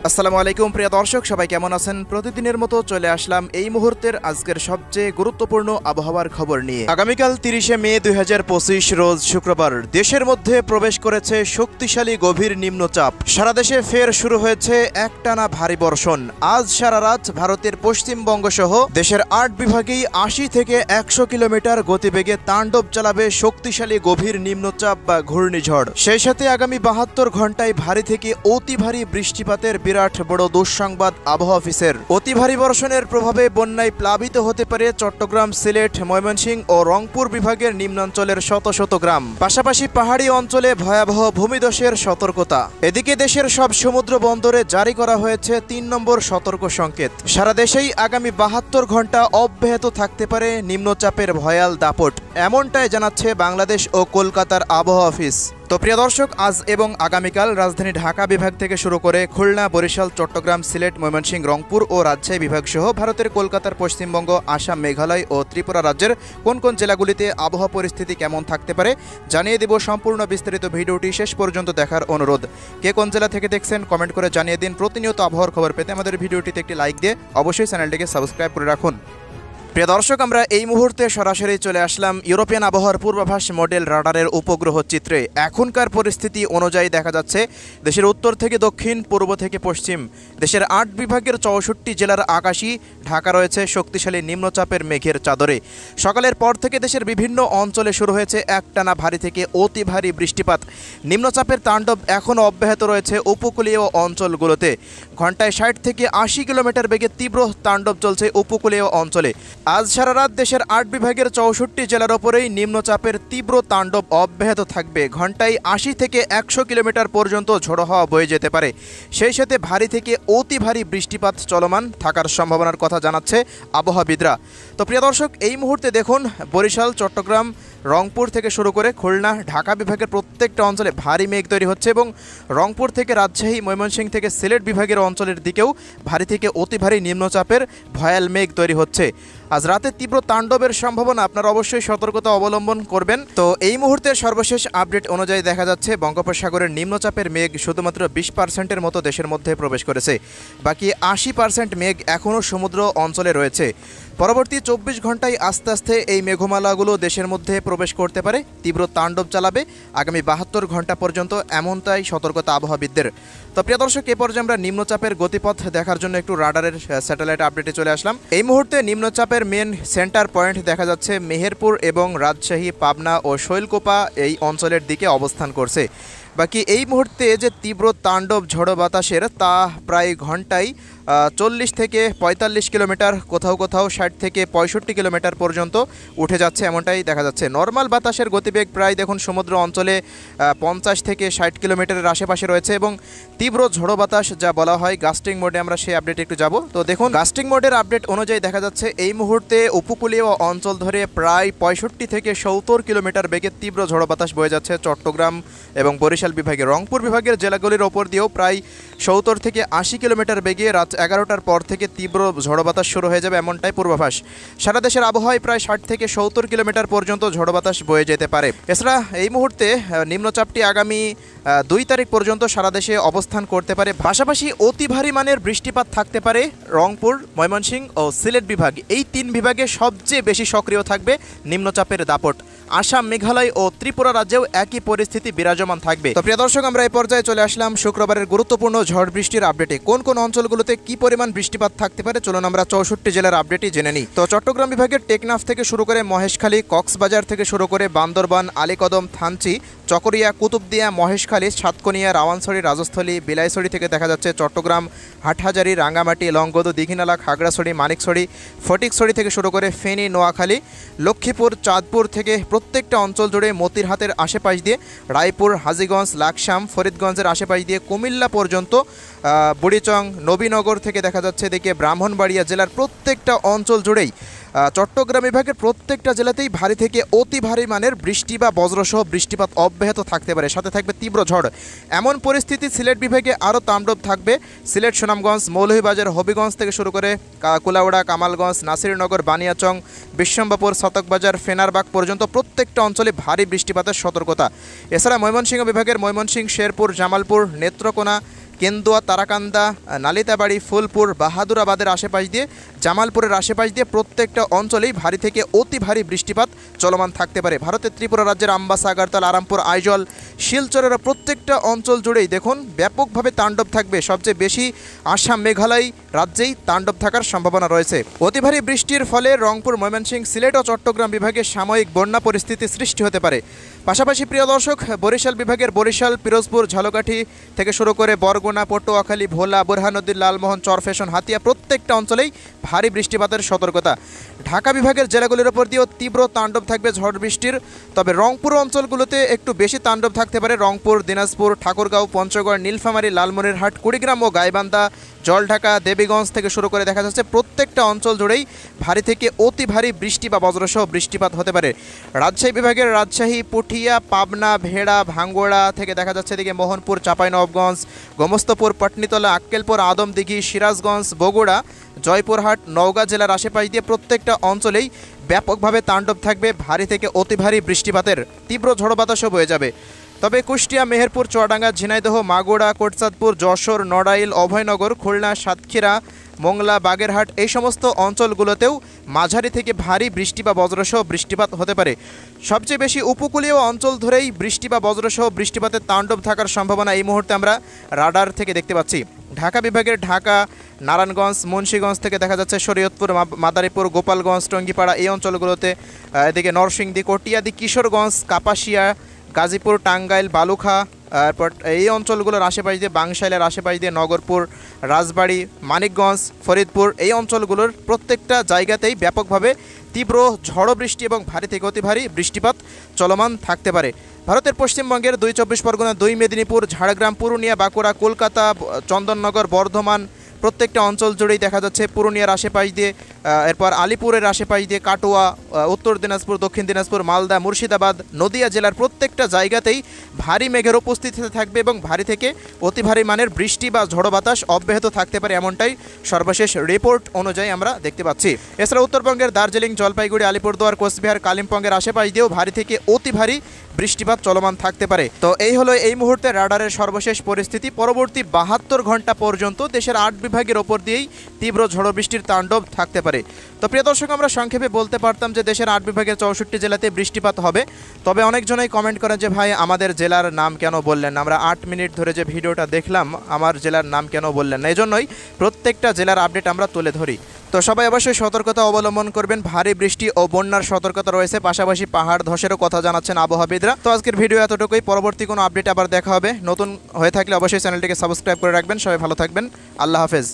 আসসালামু আলাইকুম প্রিয় দর্শক, সবাই কেমন আছেন? প্রতিদিনের মতো চলে আসলাম এই মুহূর্তের আজকের সবচেয়ে গুরুত্বপূর্ণ আবহাওয়ার খবর নিয়ে। আগামীকাল 30শে মে 2025 রোজ শুক্রবার দেশের মধ্যে প্রবেশ করেছে শক্তিশালী গভীর নিম্নচাপ। সারা দেশে ফের শুরু হয়েছে একটানা ভারী বর্ষণ। আজ সারা রাত ভারতের পশ্চিমবঙ্গ সহ দেশের 8 বিভাগেই 80 থেকে 100 কিলোমিটার গতিবেগে তাণ্ডব চালাবে শক্তিশালী গভীর নিম্নচাপ বা ঘূর্ণিঝড়। সেই সাথে আগামী 72 ঘন্টায় ভারী থেকে অতি ভারী বৃষ্টিপাতের বিরাট বড় দুঃসংবাদ আবহাওয়া অফিসের। অতি ভারী বর্ষণের প্রভাবে বন্যায় প্লাবিত হতে পারে চট্টগ্রাম, সিলেট, ময়মনসিংহ ও রংপুর বিভাগের নিম্নাঞ্চলের শত শত গ্রাম। পাশাপাশি পাহাড়ি অঞ্চলে ভয়াবহ ভূমিধসের সতর্কতা। এদিকে দেশের সব সমুদ্র বন্দরে জারি করা হয়েছে 3 নম্বর সতর্ক সংকেত। সারা দেশেই আগামী 72 ঘন্টা অব্যাহত থাকতে পারে নিম্নচাপের ভয়াল দাপট, এমনটাই জানাচ্ছে বাংলাদেশ ও কলকাতার আবহাওয়া অফিস। তো প্রিয় দর্শক, আজ এবং আগামীকাল রাজধানী ঢাকা বিভাগ থেকে শুরু করে খুলনা, বরিশাল, চট্টগ্রাম, সিলেট, ময়মনসিংহ, রংপুর ও রাজশাহী বিভাগ সহ ভারতের কলকাতার পশ্চিমবঙ্গ, আসাম, মেঘালয় ও ত্রিপুরা রাজ্যের কোন কোন জেলাগুলিতে আবহাওয়া পরিস্থিতি কেমন থাকতে পারে জানিয়ে দেব। সম্পূর্ণ বিস্তারিত ভিডিওটি শেষ পর্যন্ত দেখার অনুরোধ। কে কোন জেলা থেকে দেখছেন কমেন্ট করে জানিয়ে দিন। প্রতিনিয়ত আবহাওয়ার খবর পেতে আমাদের ভিডিওটিতে একটি লাইক দিয়ে অবশ্যই চ্যানেলটিকে সাবস্ক্রাইব করে রাখুন। প্রিয় দর্শক, আমরা এই মুহূর্তে সরাসরি চলে আসলাম ইউরোপিয়ান আবহাওয়ার পূর্বাভাস মডেল রাডারের উপগ্রহ চিত্রে। এখনকার পরিস্থিতি অনুযায়ী দেখা যাচ্ছে দেশের উত্তর থেকে দক্ষিণ, পূর্ব থেকে পশ্চিম, দেশের 8 বিভাগের 64 জেলার আকাশই ঢাকা রয়েছে শক্তিশালী নিম্নচাপের মেঘের চাদরে। সকালের পর থেকে দেশের বিভিন্ন অঞ্চলে শুরু হয়েছে একটানা ভারী থেকে অতি ভারী বৃষ্টিপাত। নিম্নচাপের তাণ্ডব এখনও অব্যাহত রয়েছে উপকূলীয় অঞ্চলগুলোতে। ঘন্টায় 60 থেকে 80 কিলোমিটার বেগে তীব্র তাণ্ডব চলছে উপকূলীয় অঞ্চলে। আজ সারা রাত দেশের 8 বিভাগের 64 জেলার ওপরেই নিম্নচাপের তীব্র তাণ্ডব অব্যাহত থাকবে। ঘন্টায় 80 থেকে 100 কিলোমিটার পর্যন্ত ঝোড়ো হাওয়া বয়ে যেতে পারে। সেই সাথে ভারী থেকে অতি ভারী বৃষ্টিপাত চলমান থাকার সম্ভাবনার কথা জানাচ্ছে আবহাওয়াবিদরা। তো প্রিয় দর্শক, এই মুহূর্তে দেখুন বরিশাল, চট্টগ্রাম, রংপুর থেকে শুরু করে খুলনা, ঢাকা বিভাগের প্রত্যেকটা অঞ্চলে ভারী মেঘ তৈরি হচ্ছে এবং রংপুর থেকে রাজশাহী, ময়মনসিংহ থেকে সিলেট বিভাগের অঞ্চলের দিকেও ভারী থেকে অতি ভারী নিম্নচাপের ভয়াল মেঘ তৈরি হচ্ছে। আজ রাতে তীব্র তাণ্ডবের সম্ভাবনা, আপনারা অবশ্যই সতর্কতা অবলম্বন করবেন। তো এই মুহূর্তের সর্বশেষ আপডেট অনুযায়ী দেখা যাচ্ছে বঙ্গোপসাগরের নিম্নচাপের মেঘ শুধুমাত্র 20% মতো দেশের মধ্যে প্রবেশ করেছে। বাকি 80% মেঘ এখনও সমুদ্র অঞ্চলে রয়েছে। পরবর্তী 24 ঘন্টায় আস্তে আস্তে এই মেঘমালাগুলো দেশের মধ্যে প্রবেশ করতে পারে, তীব্র তাণ্ডব চালাবে আগামী 72 ঘন্টা পর্যন্ত, এমনটাই সতর্কতা আবহাওয়াবিদদের। তো প্রিয় দর্শক, এ পর্যায়ে আমরা নিম্নচাপের গতিপথ দেখার জন্য একটু রাডারের স্যাটেলাইট আপডেটে চলে আসলাম। এই মুহূর্তে নিম্নচাপের মেন সেন্টার পয়েন্ট দেখা যাচ্ছে মেহেরপুর এবং রাজশাহী, পাবনা ও শৈলকুপা এই অঞ্চলের দিকে অবস্থান করছে। বাকি এই মুহূর্তে যে তীব্র তাণ্ডব ঝড়ো বাতাসের, তা প্রায় ঘন্টায় 40 থেকে 45 কিলোমিটার, কোথাও কোথাও 60 থেকে 65 কিলোমিটার পর্যন্ত উঠে যাচ্ছে, এমনটাই দেখা যাচ্ছে। নর্মাল বাতাসের গতিবেগ প্রায় দেখুন সমুদ্র অঞ্চলে 50 থেকে 60 কিলোমিটারের আশেপাশে রয়েছে এবং তীব্র ঝড়ো বাতাস যা বলা হয় গাস্টিং মোডে, আমরা সেই আপডেটে একটু যাব। তো দেখুন গাস্টিং মোডের আপডেট অনুযায়ী দেখা যাচ্ছে এই মুহূর্তে উপকূলীয় অঞ্চল ধরে প্রায় 65 থেকে 70 কিলোমিটার বেগে তীব্র ঝড়ো বাতাস বয়ে যাচ্ছে চট্টগ্রাম এবং বরিশাল বিভাগে। রংপুর বিভাগের জেলাগুলির ওপর দিয়েও প্রায় 70 থেকে 80 কিলোমিটার বেগে রাত 11টার পর থেকে তীব্র ঝড়ো বাতাস শুরু হয়ে যাবে, এমনটাই পূর্বাভাস। সারা দেশের আবহাওয়ায় প্রায় 60 থেকে 70 কিলোমিটার পর্যন্ত ঝড়ো বাতাস বয়ে যেতে পারে। এছাড়া এই মুহূর্তে নিম্নচাপটি আগামী 2 তারিখ পর্যন্ত সারা দেশে অবস্থান করতে পারে। পাশাপাশি অতি ভারী মানের বৃষ্টিপাত থাকতে পারে রংপুর, ময়মনসিংহ ও সিলেট বিভাগ। এই 3 বিভাগে সবচেয়ে বেশি সক্রিয় থাকবে নিম্নচাপের দাপট। আসাম, মেঘালয় ও ত্রিপুরা রাজ্যেও একই পরিস্থিতি বিরাজমান থাকবে। তো প্রিয় দর্শক, আমরা এই পর্যায়ে চলে আসলাম শুক্রবারের গুরুত্বপূর্ণ ঝড় বৃষ্টির আপডেটে। কোন কোন অঞ্চলগুলোতে কি পরিমাণ বৃষ্টিপাত থাকতে পারে চলুন আমরা 64 জেলার আপডেটই জেনে নিই। তো চট্টগ্রাম বিভাগের টেকনাফ থেকে শুরু করে মহেশখালী, কক্সবাজার থেকে শুরু করে বান্দরবান, আলীকদম, থানচি, চকরিয়া, কুতুবদিয়া, মহেশখালী, সাতকনিয়া, রাওয়ানছড়ি, রাজস্থলী, বিলাইছড়ি থেকে দেখা যাচ্ছে চট্টগ্রাম, হাটহাজারী, রাঙ্গামাটি, লংগদু, দীঘিনালা, খাগড়াছড়ি, মানিকছড়ি, ফটিকছড়ি থেকে শুরু করে ফেনী, নোয়াখালী, লক্ষ্মীপুর, চাঁদপুর থেকে প্রত্যেকটা অঞ্চল জুড়ে মতিরহাটের আশেপাশ দিয়ে রায়পুর, হাজীগঞ্জ, লাকসাম, ফরিদগঞ্জের আশেপাশ দিয়ে কুমিল্লা পর্যন্ত, বুড়িচং, নবীনগর থেকে দেখা যাচ্ছে এদিকে ব্রাহ্মণবাড়িয়া জেলার প্রত্যেকটা অঞ্চল জুড়েই চট্টগ্রাম বিভাগের প্রত্যেকটা জেলাতেই ভারী থেকে অতি ভারী মানের বৃষ্টি বা বজ্রসহ বৃষ্টিপাত অব্যাহত থাকতে পারে, সাথে থাকবে তীব্র ঝড়। এমন পরিস্থিতি সিলেট বিভাগে আরও তাণ্ডব থাকবে। সিলেট, সুনামগঞ্জ, মৌলভীবাজার, হবিগঞ্জ থেকে শুরু করে কুলাউড়া, কামালগঞ্জ, নাসিরনগর, বানিয়াচং, বিশ্বম্বাপুর, শতকবাজার, ফেনারবাগ পর্যন্ত প্রত্যেকটা অঞ্চলে ভারী বৃষ্টিপাতের সতর্কতা। এছাড়া ময়মনসিংহ বিভাগের ময়মনসিংহ, শেরপুর, জামালপুর, নেত্রকোনা, কেন্দুয়া, তারাকান্দা, নালিতাবাড়ি, ফুলপুর, বাহাদুরাবাদের আশেপাশ দিয়ে, জামালপুরের আশেপাশ দিয়ে প্রত্যেকটা অঞ্চলেই ভারী থেকে অতি ভারী বৃষ্টিপাত চলমান থাকতে পারে। ভারতের ত্রিপুরা রাজ্যের আম্বাসা, আগারতলা, আরামপুর, আইজল, শিলচরের প্রত্যেকটা অঞ্চল জুড়েই দেখুন ব্যাপকভাবে তাণ্ডব থাকবে। সবচেয়ে বেশি আসাম, মেঘালয় রাজ্যেই তাণ্ডব থাকার সম্ভাবনা রয়েছে। অতি ভারী বৃষ্টির ফলে রংপুর, ময়মনসিংহ, সিলেট ও চট্টগ্রাম বিভাগে সাময়িক বন্যা পরিস্থিতি সৃষ্টি হতে পারে। পাশাপাশি প্রিয় দর্শক, বরিশাল বিভাগের বরিশাল, পিরোজপুর, ঝালকাঠি থেকে শুরু করে বরগুনা, পটুয়াখালী, ভোলা, বুরহানুদ্দিন, লালমোহন, চরফ্যাশন, হাতিয়া প্রত্যেকটা অঞ্চলেই ভারী বৃষ্টিপাতের সতর্কতা। ঢাকা বিভাগের জেলাগুলির উপর দিয়েও তীব্র তাণ্ডব থাকবে ঝড় বৃষ্টির। তবে রংপুর অঞ্চলগুলোতে একটু বেশি তাণ্ডব থাকতে পারে। রংপুর, দিনাজপুর, ঠাকুরগাঁও, পঞ্চগড়, নীলফামারী, লালমনিরহাট, কুড়িগ্রাম ও গাইবান্ধা, জলঢাকা, দেবীগঞ্জ থেকে শুরু করে দেখা যাচ্ছে প্রত্যেকটা অঞ্চল জুড়েই ভারী থেকে অতি ভারী বৃষ্টি বা বজ্রসহ বৃষ্টিপাত হতে পারে। রাজশাহী বিভাগের রাজশাহী, পুঠিয়া, পাবনা, ভেড়া, ভাঙ্গড়া থেকে দেখা যাচ্ছে এদিকে মোহনপুর, চাঁপাইনবাবগঞ্জ, গোমস্তপুর, পটনীতলা, আক্কেলপুর, আদমদিঘি, সিরাজগঞ্জ, বগুড়া, জয়পুরহাট, নওগাঁ জেলার আশেপাশ দিয়ে প্রত্যেকটা অঞ্চলেই ব্যাপকভাবে তাণ্ডব থাকবে ভারী থেকে অতি ভারী বৃষ্টিপাতের। তীব্র ঝড়ো বাতাসও বয়ে যাবে। তবে কুষ্টিয়া, মেহেরপুর, চুয়াডাঙ্গা, ঝিনাইদহ, মাগুরা, কোটচাঁদপুর, যশোর, নড়াইল, অভয়নগর, খুলনা, সাতক্ষীরা, মোংলা, বাগেরহাট এই সমস্ত অঞ্চলগুলোতেও মাঝারি থেকে ভারী বৃষ্টি বা বজ্রসহ বৃষ্টিপাত হতে পারে। সবচেয়ে বেশি উপকূলীয় অঞ্চল ধরেই বৃষ্টি বা বজ্রসহ বৃষ্টিপাতের তাণ্ডব থাকার সম্ভাবনা এই মুহূর্তে আমরা রাডার থেকে দেখতে পাচ্ছি। ঢাকা বিভাগের ঢাকা, নারায়ণগঞ্জ, মুন্সিগঞ্জ থেকে দেখা যাচ্ছে শরীয়তপুর, মাদারীপুর, গোপালগঞ্জ, টঙ্গিপাড়া এই অঞ্চলগুলোতে, এদিকে নরসিংদী, কটিয়াদি, কিশোরগঞ্জ, কাপাসিয়া, গাজীপুর, টাঙ্গাইল, বালুখা, এরপর এই অঞ্চলগুলোর আশেপাশ দিয়ে বাংশাইলের আশেপাশ দিয়ে নগরপুর, রাজবাড়ী, মানিকগঞ্জ, ফরিদপুর এই অঞ্চলগুলোর প্রত্যেকটা জায়গাতেই ব্যাপকভাবে তীব্র ঝড়ো বৃষ্টি এবং ভারী থেকে অতি ভারী বৃষ্টিপাত চলমান থাকতে পারে। ভারতের পশ্চিমবঙ্গের 2 চব্বিশ পরগনা, 2 মেদিনীপুর, ঝাড়গ্রাম, পুরুলিয়া, বাঁকুড়া, কলকাতা, চন্দননগর, বর্ধমান প্রত্যেকটা অঞ্চল জুড়েই দেখা যাচ্ছে পুরুলিয়ার আশেপাশ দিয়ে, এরপর আলিপুরের আশেপাশ দিয়ে কাটোয়া, উত্তর দিনাজপুর, দক্ষিণ দিনাজপুর, মালদা, মুর্শিদাবাদ, নদিয়া জেলার প্রত্যেকটা জায়গাতেই ভারী মেঘের উপস্থিতি থাকবে এবং ভারী থেকে অতি ভারী মানের বৃষ্টি বা ঝড়ো বাতাস অব্যাহত থাকতে পারে, এমনটাই সর্বশেষ রিপোর্ট অনুযায়ী আমরা দেখতে পাচ্ছি। এছাড়া উত্তরবঙ্গের দার্জিলিং, জলপাইগুড়ি, আলিপুরদুয়ার, কোচবিহার, কালিম্পংয়ের আশেপাশ দিয়েও ভারী থেকে অতি ভারী বৃষ্টিপাত চলমান থাকতে পারে। তো এই হলো এই মুহূর্তে রাডারের সর্বশেষ পরিস্থিতি। পরবর্তী 72 ঘন্টা পর্যন্ত দেশের 8 বিভাগের ওপর দিয়েই তীব্র ঝড়ো বৃষ্টির তাণ্ডব থাকতে পারে। তো প্রিয় দর্শক, আমরা সংক্ষেপে বলতে পারতাম যে দেশের 8 বিভাগের 64 জেলাতে বৃষ্টিপাত হবে। তবে অনেকজনই কমেন্ট করেন যে ভাই আমাদের জেলার নাম কেন বললেন, আমরা 8 মিনিট ধরে যে ভিডিওটা দেখলাম আমার জেলার নাম কেন বললেন না। এজন্যই প্রত্যেকটা জেলার আপডেট আমরা তুলে ধরি। তো সবাই অবশ্যই সতর্কতা অবলম্বন করবেন। ভারী বৃষ্টি ও বন্যার সতর্কতা রয়েছে, পাশাপাশি পাহাড় ধসেরও কথা জানাচ্ছেন আবহাওয়াবিদরা। তো আজকের ভিডিও এতটুকুই। পরবর্তী কোনো আপডেট আবার দেখা হবে। নতুন হয়ে থাকলে অবশ্যই চ্যানেলটিকে সাবস্ক্রাইব করে রাখবেন। সবাই ভালো থাকবেন। আল্লাহ হাফেজ।